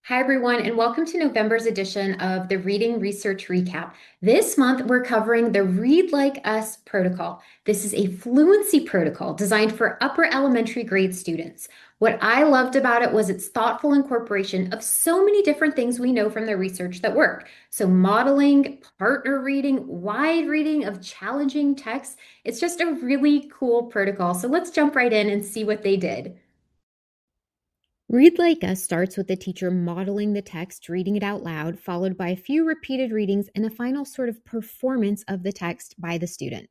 Hi, everyone, and welcome to November's edition of the Reading Research Recap. This month, we're covering the Read Like Us protocol. This is a fluency protocol designed for upper elementary grade students. What I loved about it was its thoughtful incorporation of so many different things we know from the research that work. So, modeling, partner reading, wide reading of challenging texts. It's just a really cool protocol. So, let's jump right in and see what they did. Read Like Us starts with the teacher modeling the text, reading it out loud, followed by a few repeated readings and a final sort of performance of the text by the student.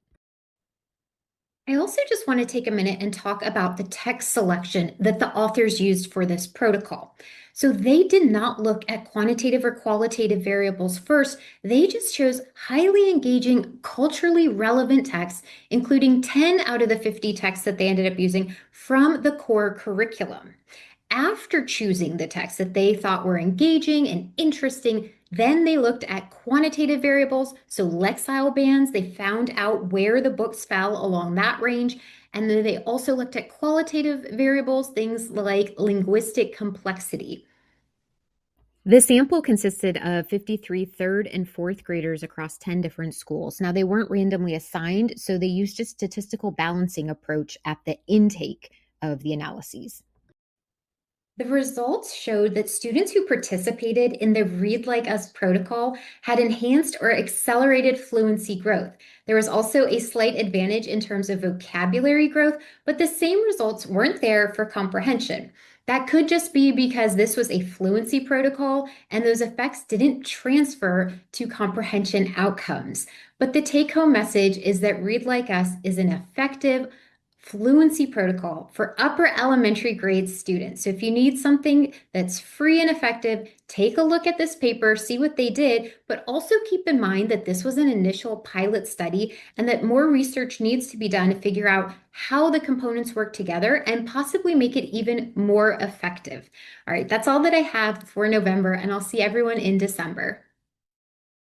I also just want to take a minute and talk about the text selection that the authors used for this protocol. So they did not look at quantitative or qualitative variables first. They just chose highly engaging, culturally relevant texts, including 10 out of the 50 texts that they ended up using from the core curriculum. After choosing the texts that they thought were engaging and interesting, then they looked at quantitative variables, so Lexile bands. They found out where the books fell along that range. And then they also looked at qualitative variables, things like linguistic complexity. The sample consisted of 53 third and fourth graders across 10 different schools. Now, they weren't randomly assigned, so they used a statistical balancing approach at the intake of the analyses. The results showed that students who participated in the Read Like Us protocol had enhanced or accelerated fluency growth. There was also a slight advantage in terms of vocabulary growth, but the same results weren't there for comprehension. That could just be because this was a fluency protocol and those effects didn't transfer to comprehension outcomes. But the take home message is that Read Like Us is an effective, fluency protocol for upper elementary grade students. So if you need something that's free and effective, take a look at this paper, see what they did, but also keep in mind that this was an initial pilot study and that more research needs to be done to figure out how the components work together and possibly make it even more effective. All right, that's all that I have for November, and I'll see everyone in December.